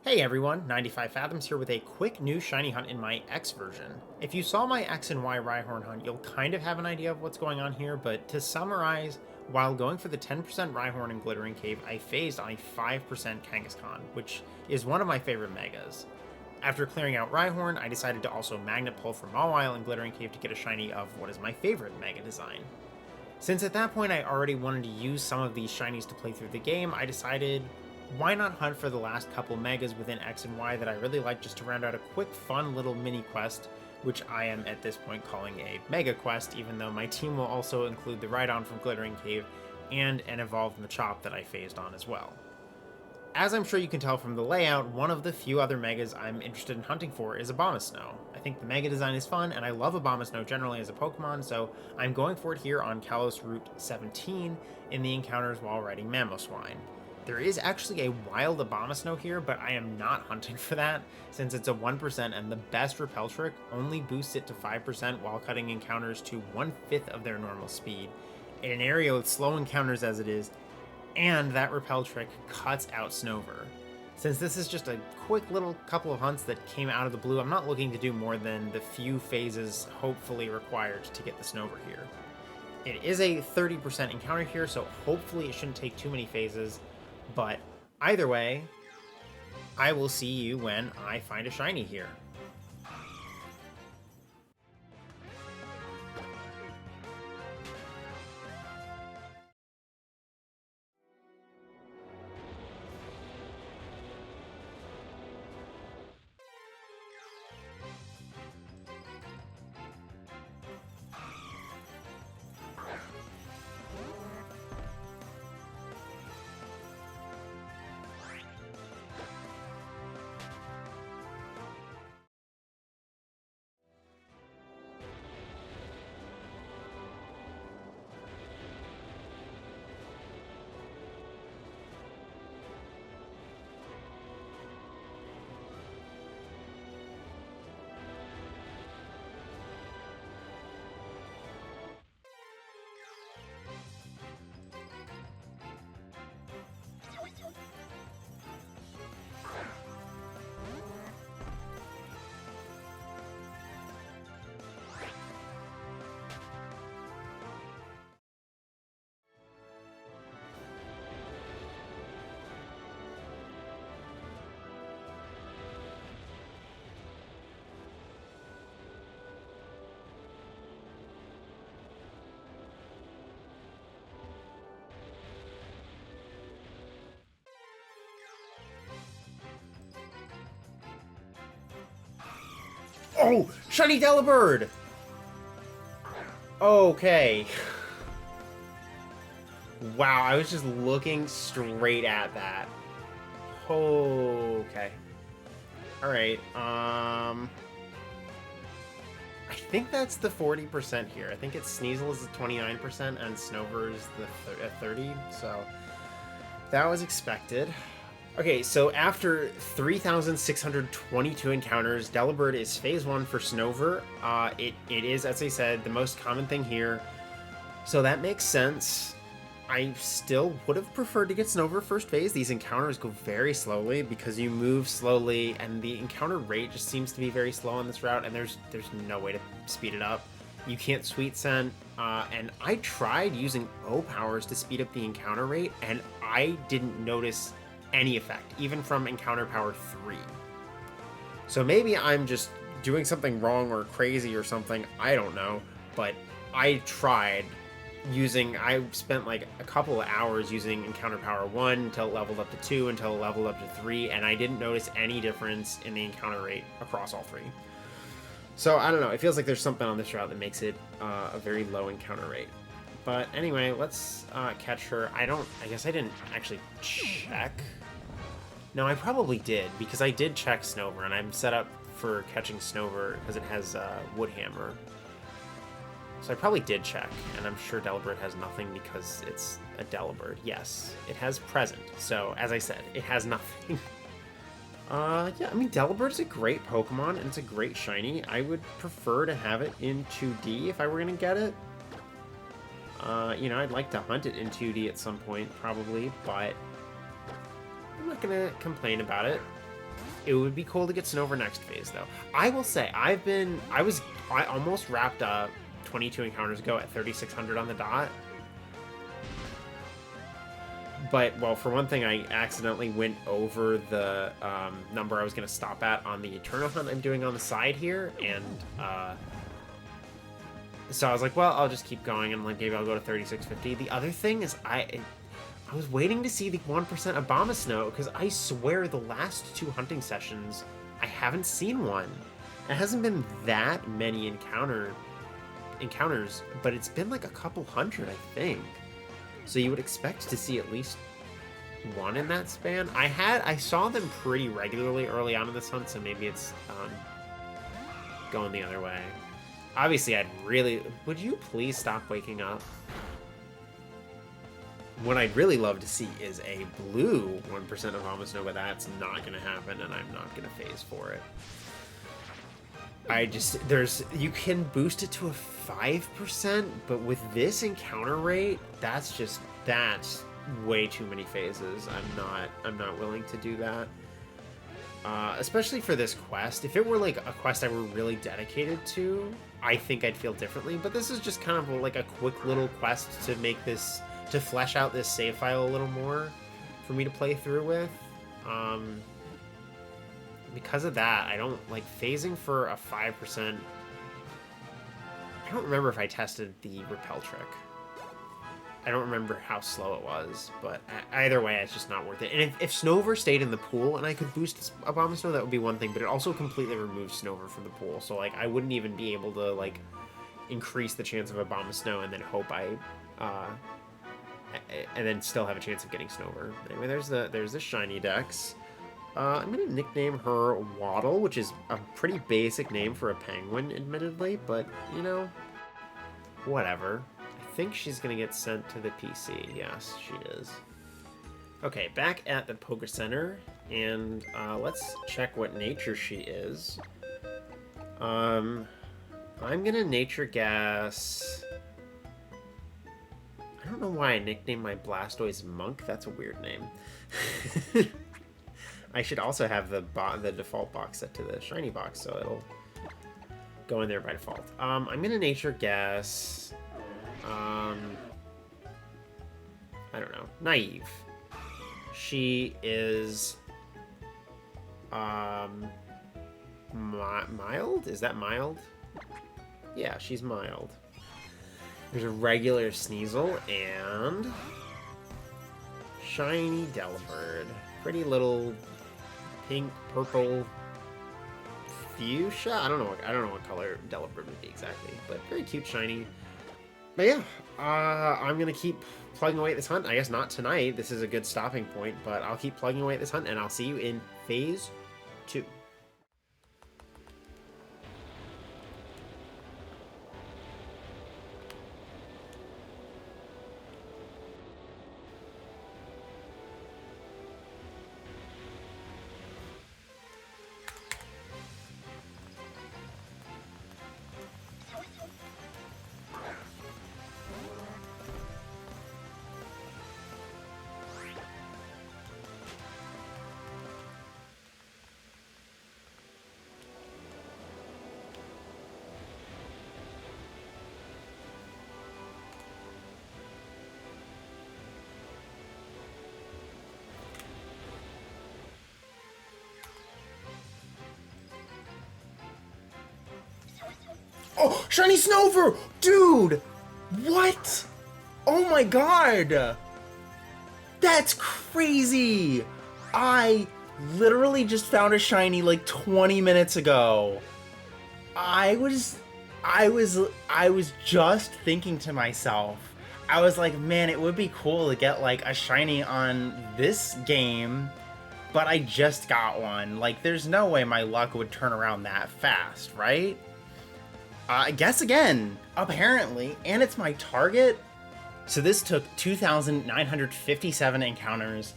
Hey everyone, 95 Fathoms here with a quick new shiny hunt in my X version. If you saw my X and Y Rhyhorn hunt, you'll kind of have an idea of what's going on here, but to summarize, while going for the 10% Rhyhorn and Glittering Cave, I phased on a 5% Kangaskhan, which is one of my favorite megas. After clearing out Rhyhorn, I decided to also Magnet Pull from Mawile and Glittering Cave to get a shiny of what is my favorite mega design. Since at that point I already wanted to use some of these shinies to play through the game, I decided why not hunt for the last couple megas within X and Y that I really like just to round out a quick fun little mini quest, which I am at this point calling a mega quest, even though my team will also include the Rhydon from Glittering Cave and an evolved Machop that I phased on as well. As I'm sure you can tell from the layout, one of the few other megas I'm interested in hunting for is Abomasnow. I think the mega design is fun, and I love Abomasnow generally as a Pokemon, so I'm going for it here on Kalos Route 17 in the encounters while riding Mamoswine. There is actually a wild Abomasnow here, but I am not hunting for that, since it's a 1% and the best Repel trick only boosts it to 5% while cutting encounters to 1/5 of their normal speed. In an area with slow encounters as it is, and that Repel trick cuts out Snover. Since this is just a quick little couple of hunts that came out of the blue, I'm not looking to do more than the few phases hopefully required to get the Snover here. It is a 30% encounter here, so hopefully it shouldn't take too many phases, but either way, I will see you when I find a shiny here. Oh, shiny Delibird! Okay. Wow, I was just looking straight at that. Okay. Alright, I think that's the 40% here. I think it's Sneasel is the 29% and Snover is the 30, so that was expected. Okay, so after 3,622 encounters, Delibird is phase 1 for Snover. It is, as I said, the most common thing here. So that makes sense. I still would have preferred to get Snover first phase. These encounters go very slowly because you move slowly, and the encounter rate just seems to be very slow on this route, and there's no way to speed it up. You can't Sweet Scent, and I tried using O-Powers to speed up the encounter rate, and I didn't notice any effect, even from encounter power 3. So maybe I'm just doing something wrong or crazy or something, I don't know, but I tried I spent like a couple of hours using encounter power 1 until it leveled up to 2, until it leveled up to 3, and I didn't notice any difference in the encounter rate across all 3. So I don't know, it feels like there's something on this route that makes it a very low encounter rate. But anyway, let's catch her. I guess I didn't actually check. No, I probably did, because I did check Snover, and I'm set up for catching Snover because it has Woodhammer. So I probably did check, and I'm sure Delibird has nothing because it's a Delibird. Yes, it has Present, so as I said, it has nothing. Yeah, I mean, Delibird's a great Pokemon, and it's a great shiny. I would prefer to have it in 2D if I were going to get it. You know, I'd like to hunt it in 2D at some point, probably, but I'm not going to complain about it. It would be cool to get Snover next phase, though. I will say, I almost wrapped up 22 encounters ago at 3,600 on the dot. But, well, for one thing, I accidentally went over the number I was going to stop at on the Eternal Hunt I'm doing on the side here, and so I was like, well, I'll just keep going, and like maybe I'll go to 3,650. The other thing is I was waiting to see the 1% Abomasnow, because I swear the last 2 hunting sessions, I haven't seen one. It hasn't been that many encounters, but it's been like a couple hundred, I think. So you would expect to see at least one in that span. I saw them pretty regularly early on in this hunt, so maybe it's going the other way. Obviously, would you please stop waking up? What I'd really love to see is a blue 1% of Abomasnow, but that's not going to happen, and I'm not going to phase for it. You can boost it to a 5%, but with this encounter rate, that's way too many phases. I'm not willing to do that. Especially for this quest. If it were like a quest I were really dedicated to, I think I'd feel differently, but this is just kind of like a quick little quest to flesh out this save file a little more for me to play through with. Because of that, I don't like phasing for a 5%. I don't remember if I tested the repel trick. I don't remember how slow it was, but either way, it's just not worth it. And if Snover stayed in the pool and I could boost Abomasnow, that would be one thing, but it also completely removes Snover from the pool. So like I wouldn't even be able to like increase the chance of Abomasnow and then hope and then still have a chance of getting Snover. Anyway, there's the shiny Dex. I'm going to nickname her Waddle, which is a pretty basic name for a penguin, admittedly, but, you know, whatever. I think she's going to get sent to the PC. Yes, she is. Okay, back at the Poke Center, and let's check what nature she is. I'm going to nature guess... I don't know why I nicknamed my Blastoise Monk. That's a weird name. I should also have the default box set to the shiny box, so it'll go in there by default. I'm gonna nature guess. I don't know. Naive. She is mild. Is that mild? Yeah, she's mild. There's a regular Sneasel and shiny Delibird. Pretty little pink, purple fuchsia. I don't know what color Delibird would be exactly, but very cute, shiny. But yeah, I'm gonna keep plugging away at this hunt. I guess not tonight. This is a good stopping point, but I'll keep plugging away at this hunt, and I'll see you in phase 2. Oh, shiny Snover! Dude! What? Oh my god! That's crazy! I literally just found a shiny like 20 minutes ago. I was just thinking to myself, I was like, man, it would be cool to get like a shiny on this game, but I just got one. Like, there's no way my luck would turn around that fast, right? Guess again, apparently, and it's my target. So this took 2,957 encounters.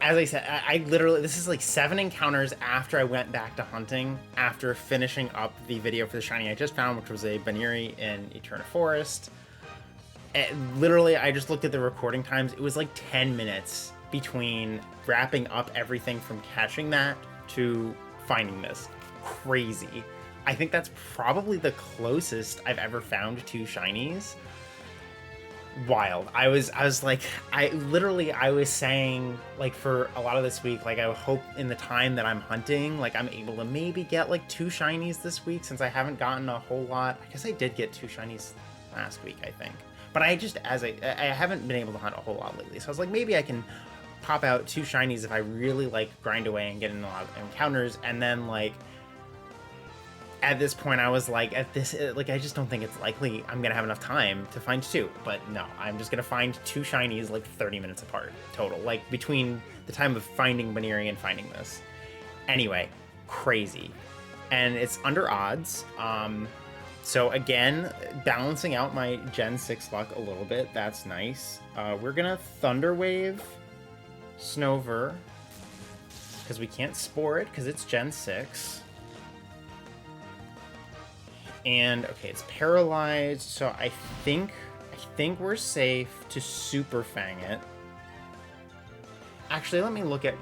As I said, I literally, this is like 7 encounters after I went back to hunting, after finishing up the video for the shiny I just found, which was a Baniri in Eterna Forest. And literally, I just looked at the recording times. It was like 10 minutes between wrapping up everything from catching that to finding this. Crazy. I think that's probably the closest I've ever found to shinies. Wild. I was like, I was saying, like, for a lot of this week, like, I hope in the time that I'm hunting, like, I'm able to maybe get like 2 shinies this week, since I haven't gotten a whole lot. I guess I did get 2 shinies last week, I think, but I just, I haven't been able to hunt a whole lot lately, so I was like, maybe I can pop out 2 shinies if I really like grind away and get in a lot of encounters. And then, like, at this point, I was like, I just don't think it's likely I'm gonna have enough time to find 2. But no, I'm just gonna find 2 shinies like 30 minutes apart total, like between the time of finding Baneri and finding this. Anyway, crazy. And it's under odds. So again, balancing out my Gen 6 luck a little bit. That's nice. We're gonna Thunder Wave Snover, because we can't Spore it because it's Gen 6. And okay, it's paralyzed, so I think we're safe to Super Fang it. Actually, let me look at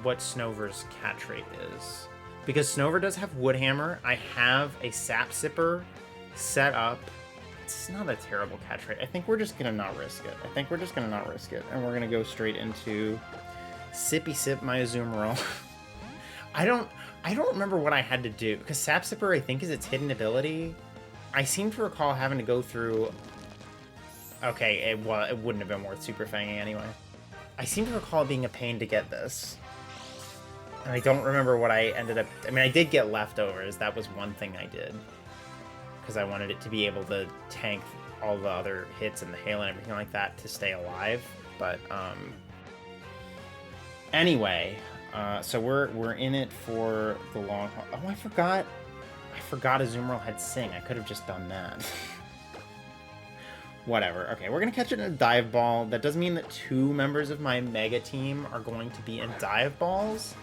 what Snover's catch rate is, because Snover does have Wood Hammer. I have a Sap Sipper set up. It's not a terrible catch rate. I think we're just gonna not risk it. And we're gonna go straight into Sippy Sip my Azumarill. I don't remember what I had to do, because Sap Sipper, I think, is its hidden ability. I seem to recall having to go through... Okay, it wouldn't have been worth Super Fanging anyway. I seem to recall it being a pain to get this. And I don't remember what I ended up... I mean, I did get leftovers. That was one thing I did, because I wanted it to be able to tank all the other hits and the hail and everything like that to stay alive. But, anyway... so we're in it for the long haul. Oh, I forgot Azumarill had Sing. I could have just done that. Whatever. Okay, we're gonna catch it in a Dive Ball. That does mean that 2 members of my Mega team are going to be in Dive Balls,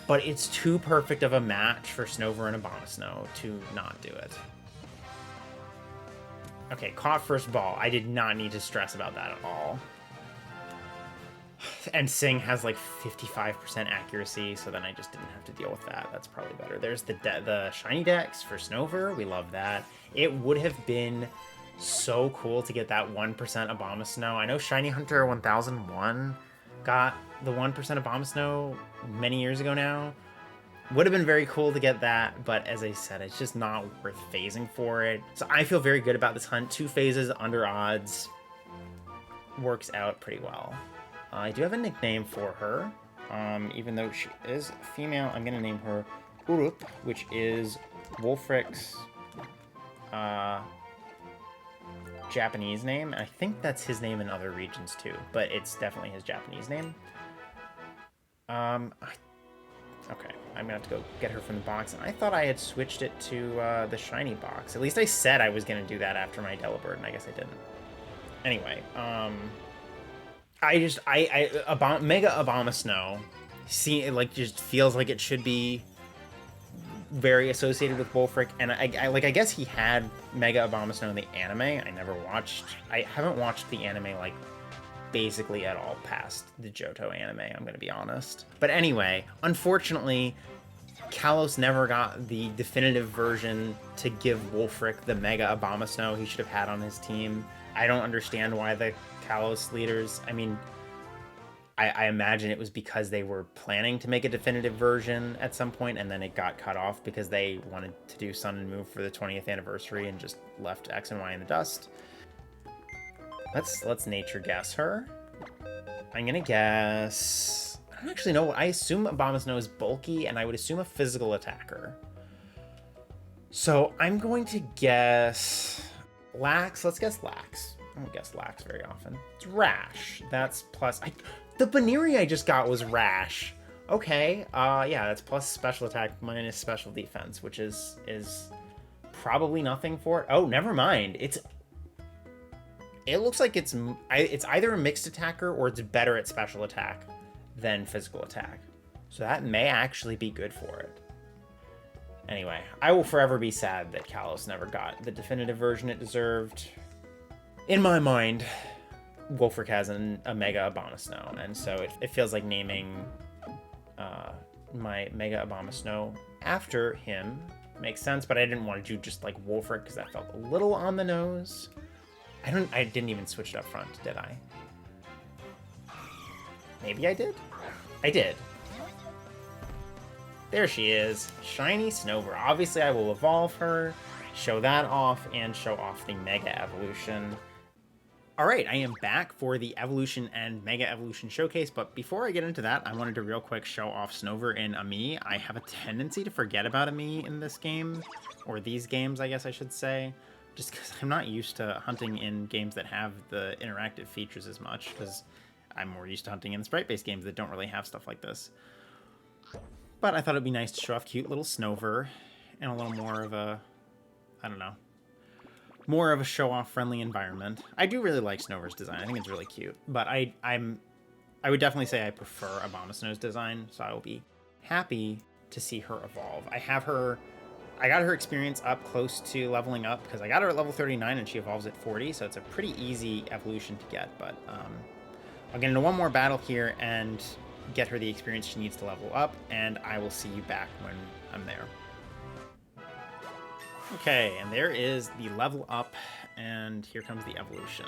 but it's too perfect of a match for Snover and Abomasnow to not do it. Okay, caught first ball. I did not need to stress about that at all. And Sing has like 55% accuracy, so then I just didn't have to deal with that. That's probably better. There's the Shiny Dex for Snover. We love that. It would have been so cool to get that 1% Abomasnow. I know Shiny Hunter 1001 got the 1% Abomasnow many years ago now. Would have been very cool to get that, but as I said, it's just not worth phasing for it. So I feel very good about this hunt. 2 phases under odds. Works out pretty well. I do have a nickname for her, even though she is female. I'm going to name her Urut, which is Wulfric's Japanese name. I think that's his name in other regions too, but it's definitely his Japanese name. Okay, I'm going to have to go get her from the box. And I thought I had switched it to the shiny box. At least I said I was going to do that after my Delibird, and I guess I didn't. Anyway, Mega Abomasnow, just feels like it should be very associated with Wulfric, and I guess he had Mega Abomasnow in the anime. I haven't watched the anime, like, basically at all past the Johto anime, I'm gonna be honest. But anyway, unfortunately, Kalos never got the definitive version to give Wulfric the Mega Abomasnow he should have had on his team. I don't understand why the Kalos leaders, I mean, I imagine it was because they were planning to make a definitive version at some point, and then it got cut off because they wanted to do Sun and Moon for the 20th anniversary and just left X and Y in the dust. Let's nature guess her. I'm gonna guess... I don't actually know. I assume Abomasnow is bulky, and I would assume a physical attacker. So I'm going to guess... Lax. Let's guess Lax. I don't guess Lax very often. It's Rash. That's plus... The Baneri I just got was Rash. Okay. Yeah, that's plus special attack minus special defense, which is probably nothing for it. Oh, never mind. It looks like it's either a mixed attacker or it's better at special attack than physical attack. So that may actually be good for it. Anyway, I will forever be sad that Kalos never got the definitive version it deserved. In my mind, Wulfric has a Mega Abomasnow, and so it feels like naming my Mega Abomasnow after him. Makes sense, but I didn't want to do just like Wolfric because that felt a little on the nose. I didn't even switch it up front, did I? Maybe I did? I did. There she is, shiny Snover. Obviously I will evolve her, show that off, and show off the Mega Evolution. Alright, I am back for the Evolution and Mega Evolution Showcase, but before I get into that, I wanted to real quick show off Snover and Ami. I have a tendency to forget about Ami in this game, or these games, I guess I should say, just because I'm not used to hunting in games that have the interactive features as much, because I'm more used to hunting in sprite-based games that don't really have stuff like this. But I thought it'd be nice to show off cute little Snover in a little more of a, I don't know, more of a show-off friendly environment. I do really like Snover's design. I think it's really cute. But I would definitely say I prefer Abomasnow's design, so I will be happy to see her evolve. I got her experience up close to leveling up because I got her at level 39 and she evolves at 40, so it's a pretty easy evolution to get. But I'll get into one more battle here and get her the experience she needs to level up, and I will see you back when I'm there. Okay, and there is the level up, and here comes the evolution.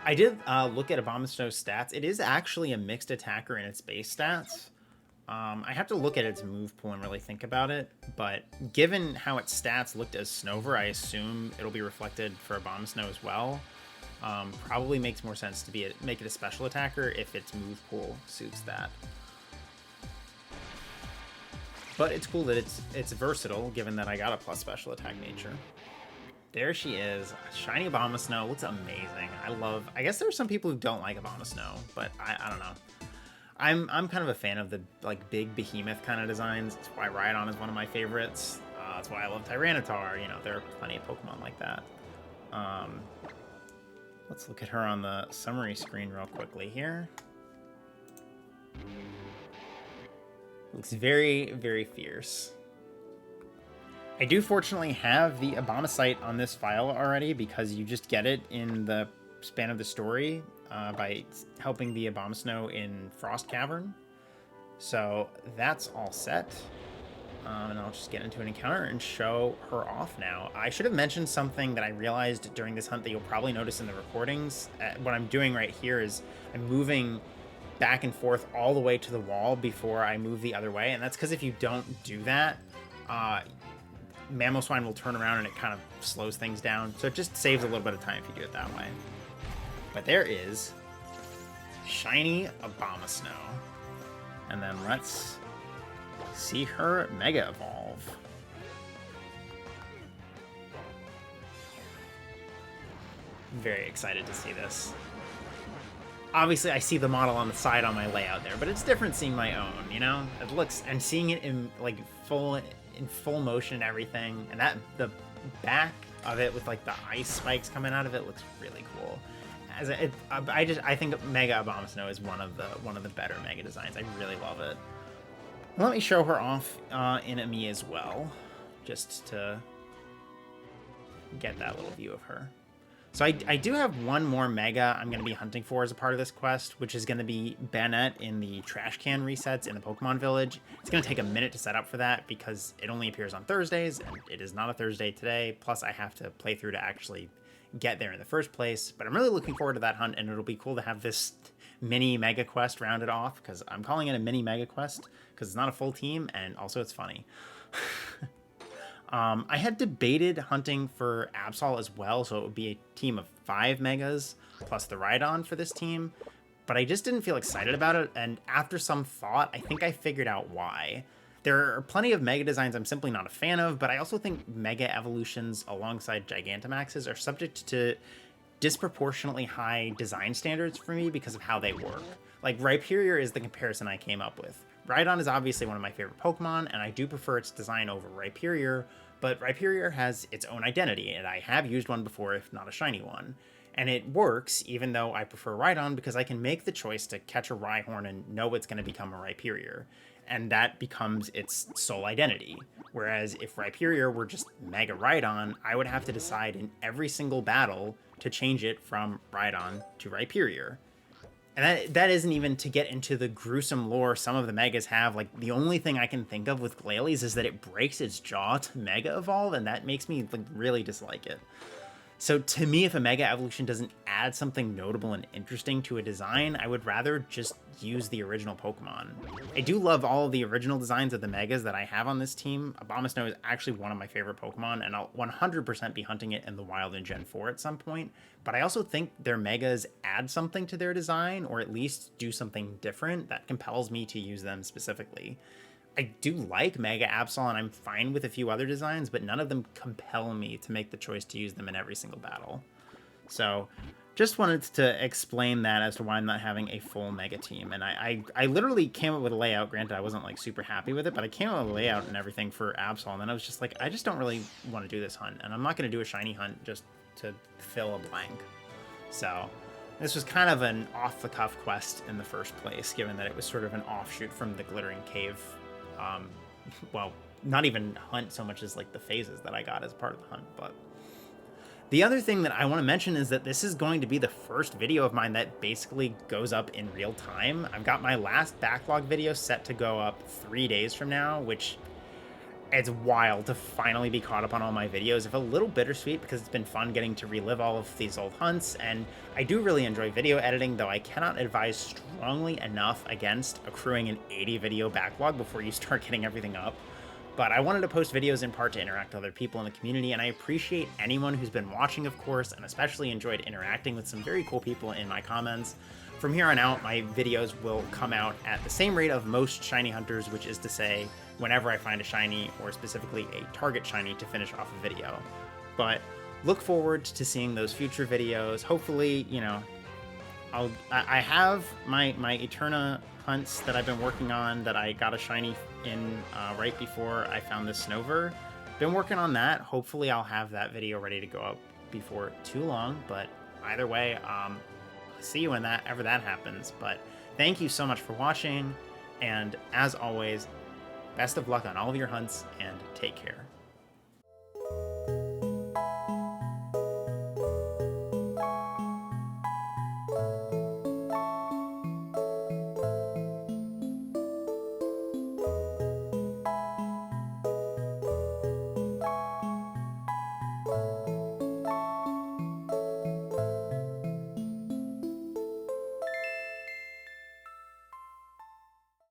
I did look at Abomasnow's stats. It is actually a mixed attacker in its base stats. I have to look at its move pool and really think about it, but given how its stats looked as Snover, I assume it'll be reflected for Abomasnow as well. Probably makes more sense to make it a special attacker if its move pool suits that. But it's cool that it's versatile, given that I got a plus special attack nature. There she is, shiny Abomasnow. Looks amazing. I guess there are some people who don't like Abomasnow, but I don't know. I'm kind of a fan of the like big behemoth kind of designs. That's why Rhydon is one of my favorites. That's why I love Tyranitar. You know, there are plenty of Pokemon like that. Let's look at her on the summary screen real quickly here. Looks very, very fierce. I do fortunately have the Abomasite on this file already because you just get it in the span of the story by helping the Abomasnow in Frost Cavern. So that's all set. And I'll just get into an encounter and show her off now. I should have mentioned something that I realized during this hunt that you'll probably notice in the recordings. What I'm doing right here is I'm moving back and forth all the way to the wall before I move the other way, and that's because if you don't do that, Mamoswine will turn around and it kind of slows things down, so it just saves a little bit of time if you do it that way. But there is shiny Abomasnow, and then let's see her Mega Evolve. Very excited to see this. Obviously, I see the model on the side on my layout there, but it's different seeing my own, you know? It looks, and seeing it in like full motion and everything, and that the back of it with like the ice spikes coming out of it looks really cool. I think Mega Abomasnow is one of the better Mega designs. I really love it. Let me show her off in Ami as well, just to get that little view of her. So I do have one more Mega I'm going to be hunting for as a part of this quest, which is going to be Banette in the trash can resets in the Pokemon Village. It's going to take a minute to set up for that because it only appears on Thursdays, and it is not a Thursday today. Plus, I have to play through to actually get there in the first place. But I'm really looking forward to that hunt, and it'll be cool to have this mini Mega Quest rounded off, because I'm calling it a mini Mega Quest because it's not a full team, and also it's funny. I had debated hunting for Absol as well, so it would be a team of 5 Megas plus the Rhydon for this team, but I just didn't feel excited about it, and after some thought, I think I figured out why. There are plenty of Mega designs I'm simply not a fan of, but I also think Mega Evolutions alongside Gigantamaxes are subject to disproportionately high design standards for me because of how they work. Like, Rhyperior is the comparison I came up with. Rhydon is obviously one of my favorite Pokemon, and I do prefer its design over Rhyperior, but Rhyperior has its own identity, and I have used one before, if not a shiny one. And it works, even though I prefer Rhydon, because I can make the choice to catch a Rhyhorn and know it's going to become a Rhyperior, and that becomes its sole identity. Whereas if Rhyperior were just Mega Rhydon, I would have to decide in every single battle to change it from Rhydon to Rhyperior. And that isn't even to get into the gruesome lore some of the megas have. Like, the only thing I can think of with Glalie is that it breaks its jaw to mega evolve, and that makes me like really dislike it. So to me, if a mega evolution doesn't add something notable and interesting to a design, I would rather just use the original Pokemon. I do love all of the original designs of the megas that I have on this team. Abomasnow is actually one of my favorite Pokemon, and I'll 100% be hunting it in the wild in Gen 4 at some point. But I also think their megas add something to their design, or at least do something different that compels me to use them specifically. I do like Mega Absol, and I'm fine with a few other designs, but none of them compel me to make the choice to use them in every single battle. So just wanted to explain that as to why I'm not having a full Mega team. And I literally came up with a layout. Granted, I wasn't like super happy with it, but I came up with a layout and everything for Absol, and then I was just like, I just don't really want to do this hunt, and I'm not going to do a shiny hunt just to fill a blank. So this was kind of an off-the-cuff quest in the first place, given that it was sort of an offshoot from the Glittering Cave. Well, not even hunt so much as like the phases that I got as part of the hunt. But the other thing that I want to mention is that this is going to be the first video of mine that basically goes up in real time. I've got my last backlog video set to go up 3 days from now, which it's wild to finally be caught up on all my videos. It's a little bittersweet because it's been fun getting to relive all of these old hunts, and I do really enjoy video editing, though I cannot advise strongly enough against accruing an 80 video backlog before you start getting everything up. But I wanted to post videos in part to interact with other people in the community, and I appreciate anyone who's been watching, of course, and especially enjoyed interacting with some very cool people in my comments. From here on out, my videos will come out at the same rate of most shiny hunters, which is to say, whenever I find a shiny, or specifically a target shiny, to finish off a video. But look forward to seeing those future videos. Hopefully, you know, I have my Eterna hunts that I've been working on that I got a shiny in right before I found this Snover. Been working on that. Hopefully I'll have that video ready to go up before too long, but either way, see you when that happens. But thank you so much for watching, and as always, best of luck on all of your hunts, and take care.